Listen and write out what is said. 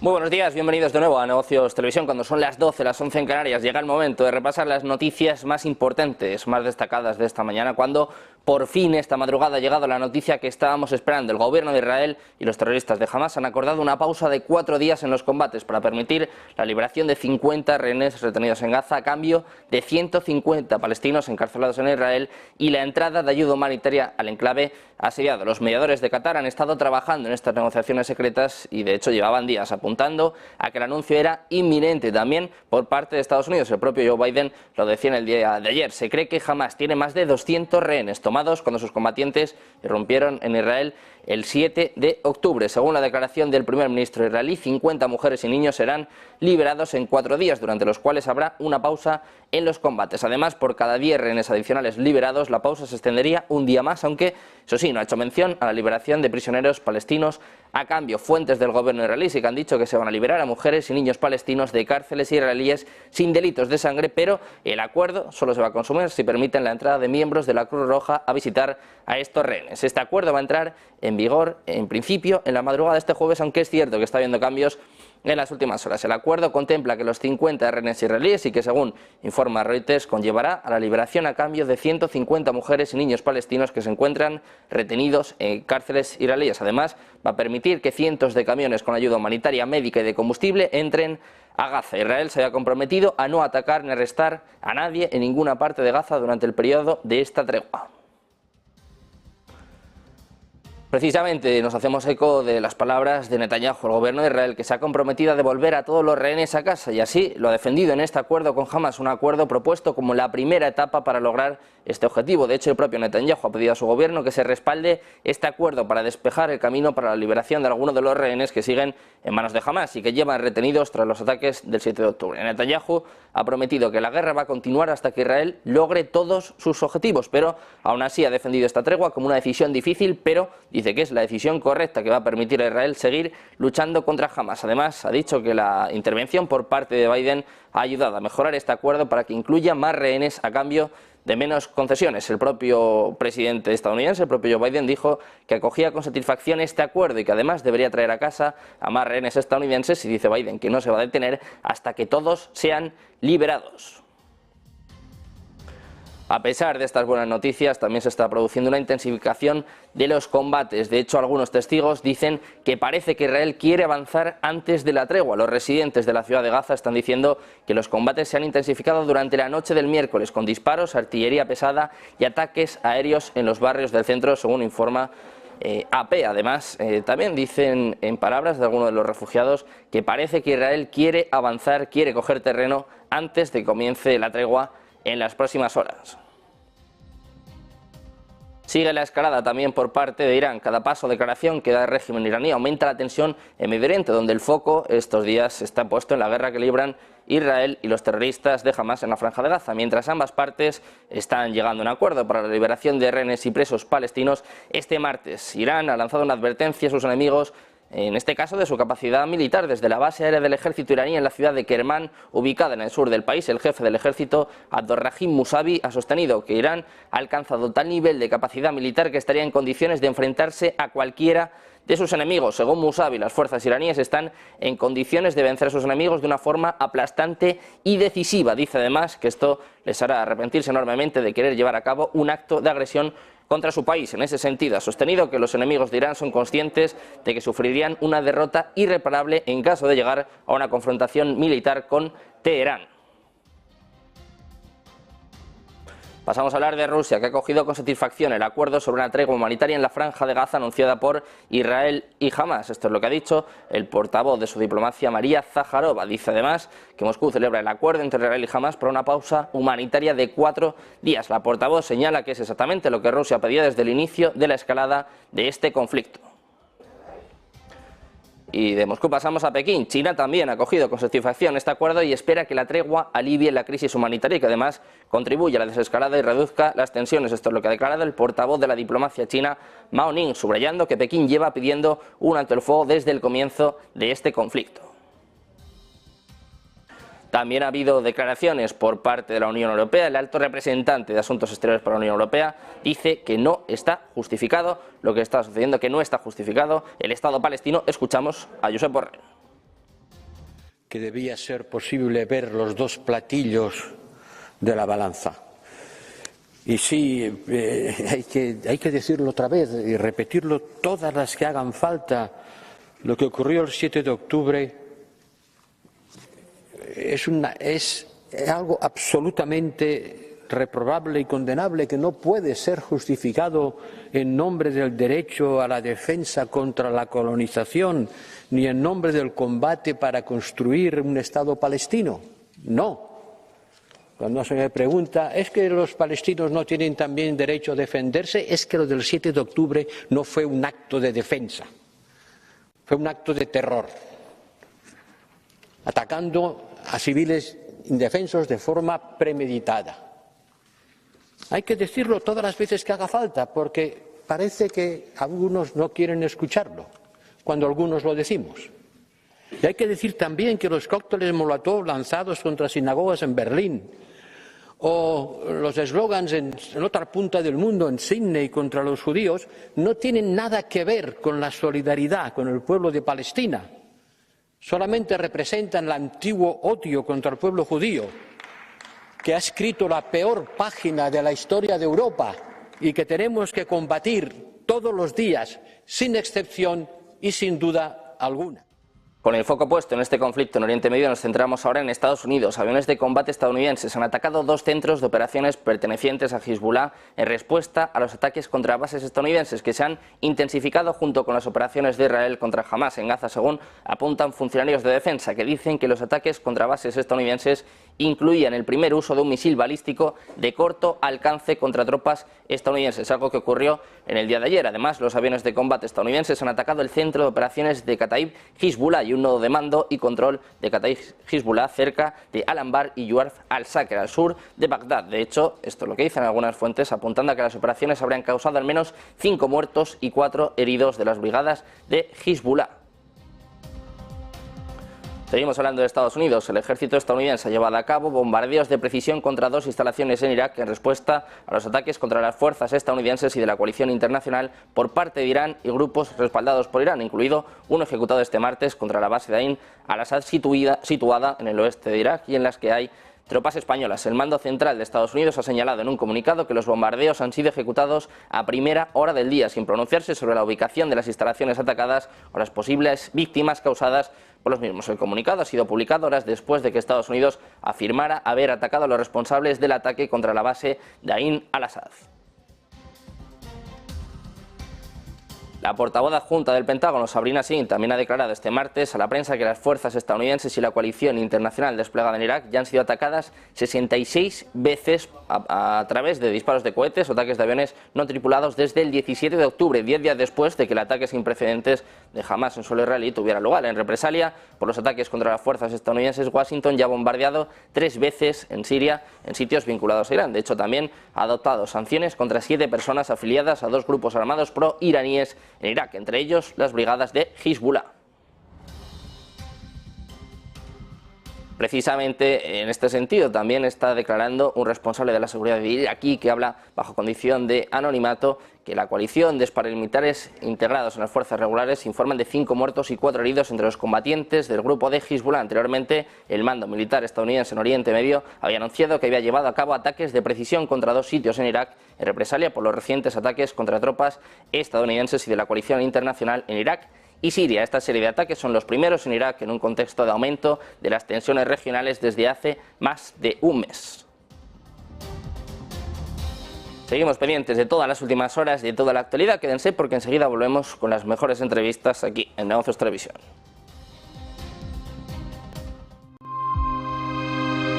Muy buenos días, bienvenidos de nuevo a Negocios Televisión. Cuando son las 12, las 11 en Canarias, llega el momento de repasar las noticias más importantes, más destacadas de esta mañana, cuando por fin esta madrugada ha llegado la noticia que estábamos esperando. El gobierno de Israel y los terroristas de Hamas han acordado una pausa de 4 días en los combates para permitir la liberación de 50 rehenes retenidos en Gaza a cambio de 150 palestinos encarcelados en Israel y la entrada de ayuda humanitaria al enclave asediado. Los mediadores de Qatar han estado trabajando en estas negociaciones secretas y de hecho llevaban días apuntando a que el anuncio era inminente también por parte de Estados Unidos. El propio Joe Biden lo decía en el día de ayer. Se cree que Hamas tiene más de 200 rehenes tomados cuando sus combatientes irrumpieron en Israel el 7 de octubre. Según la declaración del primer ministro israelí, 50 mujeres y niños serán liberados en 4 días, durante los cuales habrá una pausa en los combates. Además, por cada 10 rehenes adicionales liberados, la pausa se extendería un día más, aunque, eso sí, no ha hecho mención a la liberación de prisioneros palestinos a cambio. Fuentes del gobierno israelí sí que han dicho que se van a liberar a mujeres y niños palestinos de cárceles israelíes sin delitos de sangre, pero el acuerdo solo se va a consumir si permiten la entrada de miembros de la Cruz Roja a visitar a estos rehenes. Este acuerdo va a entrar en vigor, en principio, en la madrugada de este jueves, aunque es cierto que está habiendo cambios en las últimas horas. El acuerdo contempla que los 50 rehenes israelíes y que, según informa Reuters, conllevará a la liberación a cambio de 150 mujeres y niños palestinos que se encuentran retenidos en cárceles israelíes. Además, va a permitir que cientos de camiones con ayuda humanitaria, médica y de combustible entren a Gaza. Israel se había comprometido a no atacar ni arrestar a nadie en ninguna parte de Gaza durante el periodo de esta tregua. Precisamente nos hacemos eco de las palabras de Netanyahu, el gobierno de Israel, que se ha comprometido a devolver a todos los rehenes a casa, y así lo ha defendido en este acuerdo con Hamas, un acuerdo propuesto como la primera etapa para lograr este objetivo. De hecho, el propio Netanyahu ha pedido a su gobierno que se respalde este acuerdo para despejar el camino para la liberación de algunos de los rehenes que siguen en manos de Hamas y que llevan retenidos tras los ataques del 7 de octubre. Netanyahu ha prometido que la guerra va a continuar hasta que Israel logre todos sus objetivos, pero aún así ha defendido esta tregua como una decisión difícil, pero dice que es la decisión correcta que va a permitir a Israel seguir luchando contra Hamas. Además, ha dicho que la intervención por parte de Biden ha ayudado a mejorar este acuerdo para que incluya más rehenes a cambio de menos concesiones. El propio presidente estadounidense, el propio Joe Biden, dijo que acogía con satisfacción este acuerdo y que además debería traer a casa a más rehenes estadounidenses, y dice Biden que no se va a detener hasta que todos sean liberados. A pesar de estas buenas noticias, también se está produciendo una intensificación de los combates. De hecho, algunos testigos dicen que parece que Israel quiere avanzar antes de la tregua. Los residentes de la ciudad de Gaza están diciendo que los combates se han intensificado durante la noche del miércoles, con disparos, artillería pesada y ataques aéreos en los barrios del centro, según informa AP. Además, también dicen, en palabras de algunos de los refugiados, que parece que Israel quiere avanzar, quiere coger terreno antes de que comience la tregua en las próximas horas. Sigue la escalada también por parte de Irán. Cada paso o declaración que da el régimen iraní aumenta la tensión en Medio Oriente, donde el foco estos días está puesto en la guerra que libran Israel y los terroristas de Hamas en la Franja de Gaza. Mientras ambas partes están llegando a un acuerdo para la liberación de rehenes y presos palestinos, este martes Irán ha lanzado una advertencia a sus enemigos, en este caso de su capacidad militar. Desde la base aérea del ejército iraní en la ciudad de Kermán, ubicada en el sur del país, el jefe del ejército, Abdurrahim Musavi, ha sostenido que Irán ha alcanzado tal nivel de capacidad militar que estaría en condiciones de enfrentarse a cualquiera de sus enemigos. Según Musavi, las fuerzas iraníes están en condiciones de vencer a sus enemigos de una forma aplastante y decisiva. Dice además que esto les hará arrepentirse enormemente de querer llevar a cabo un acto de agresión contra su país. En ese sentido, ha sostenido que los enemigos de Irán son conscientes de que sufrirían una derrota irreparable en caso de llegar a una confrontación militar con Teherán. Pasamos a hablar de Rusia, que ha acogido con satisfacción el acuerdo sobre una tregua humanitaria en la Franja de Gaza anunciada por Israel y Hamas. Esto es lo que ha dicho el portavoz de su diplomacia, María Zaharova. Dice además que Moscú celebra el acuerdo entre Israel y Hamas para una pausa humanitaria de 4 días. La portavoz señala que es exactamente lo que Rusia pedía desde el inicio de la escalada de este conflicto. Y de Moscú pasamos a Pekín. China también ha acogido con satisfacción este acuerdo y espera que la tregua alivie la crisis humanitaria y que además contribuya a la desescalada y reduzca las tensiones. Esto es lo que ha declarado el portavoz de la diplomacia china, Mao Ning, subrayando que Pekín lleva pidiendo un alto el fuego desde el comienzo de este conflicto. También ha habido declaraciones por parte de la Unión Europea. El alto representante de Asuntos Exteriores para la Unión Europea dice que no está justificado lo que está sucediendo, que no está justificado el Estado palestino. Escuchamos a Josep Borrell. que debía ser posible ver los dos platillos de la balanza. Y sí, hay que decirlo otra vez y repetirlo todas las que hagan falta. Lo que ocurrió el 7 de octubre es algo absolutamente reprobable y condenable, que no puede ser justificado en nombre del derecho a la defensa contra la colonización ni en nombre del combate para construir un Estado palestino. No. Cuando se me pregunta, ¿es que los palestinos no tienen también derecho a defenderse? Es que lo del 7 de octubre no fue un acto de defensa, fue un acto de terror, atacando a civiles indefensos de forma premeditada. Hay que decirlo todas las veces que haga falta, porque parece que algunos no quieren escucharlo, cuando algunos lo decimos. Y hay que decir también que los cócteles Molotov lanzados contra sinagogas en Berlín, o los eslogans en otra punta del mundo, en Sydney, contra los judíos, no tienen nada que ver con la solidaridad con el pueblo de Palestina. Solamente representan el antiguo odio contra el pueblo judío, que ha escrito la peor página de la historia de Europa y que tenemos que combatir todos los días, sin excepción y sin duda alguna. Con el foco puesto en este conflicto en Oriente Medio, nos centramos ahora en Estados Unidos. Aviones de combate estadounidenses han atacado dos centros de operaciones pertenecientes a Hezbollah en respuesta a los ataques contra bases estadounidenses que se han intensificado junto con las operaciones de Israel contra Hamas en Gaza, según apuntan funcionarios de defensa, que dicen que los ataques contra bases estadounidenses incluían el primer uso de un misil balístico de corto alcance contra tropas estadounidenses, algo que ocurrió en el día de ayer. Además, los aviones de combate estadounidenses han atacado el centro de operaciones de Kataib Hezbollah y un nodo de mando y control de Kataib Hezbollah cerca de Al-Anbar y Yuarf al-Sakr, al sur de Bagdad. De hecho, esto es lo que dicen algunas fuentes, apuntando a que las operaciones habrían causado al menos 5 muertos y 4 heridos de las brigadas de Hezbollah. Seguimos hablando de Estados Unidos. El ejército estadounidense ha llevado a cabo bombardeos de precisión contra dos instalaciones en Irak en respuesta a los ataques contra las fuerzas estadounidenses y de la coalición internacional por parte de Irán y grupos respaldados por Irán, incluido uno ejecutado este martes contra la base de Ain al-Assad situada en el oeste de Irak y en las que hay tropas españolas. El mando central de Estados Unidos ha señalado en un comunicado que los bombardeos han sido ejecutados a primera hora del día, sin pronunciarse sobre la ubicación de las instalaciones atacadas o las posibles víctimas causadas por los mismos. El comunicado ha sido publicado horas después de que Estados Unidos afirmara haber atacado a los responsables del ataque contra la base de Ain al-Assad. La portavoz adjunta del Pentágono, Sabrina Singh, también ha declarado este martes a la prensa que las fuerzas estadounidenses y la coalición internacional desplegada en Irak ya han sido atacadas 66 veces a través de disparos de cohetes o ataques de aviones no tripulados desde el 17 de octubre, 10 días después de que el ataque sin precedentes de Hamas en suelo israelí tuviera lugar. En represalia por los ataques contra las fuerzas estadounidenses, Washington ya ha bombardeado 3 veces en Siria en sitios vinculados a Irán. De hecho, también ha adoptado sanciones contra 7 personas afiliadas a 2 grupos armados pro-iraníes en Irak, entre ellos las brigadas de Hezbollah. Precisamente en este sentido también está declarando un responsable de la seguridad iraquí que habla bajo condición de anonimato que la coalición de paramilitares integrados en las fuerzas regulares informan de 5 muertos y 4 heridos entre los combatientes del grupo de Hezbollah. Anteriormente, el mando militar estadounidense en Oriente Medio había anunciado que había llevado a cabo ataques de precisión contra 2 sitios en Irak en represalia por los recientes ataques contra tropas estadounidenses y de la coalición internacional en Irak y Siria. Esta serie de ataques son los primeros en Irak en un contexto de aumento de las tensiones regionales desde hace más de un mes. Seguimos pendientes de todas las últimas horas y de toda la actualidad. Quédense porque enseguida volvemos con las mejores entrevistas aquí en Negocios Televisión.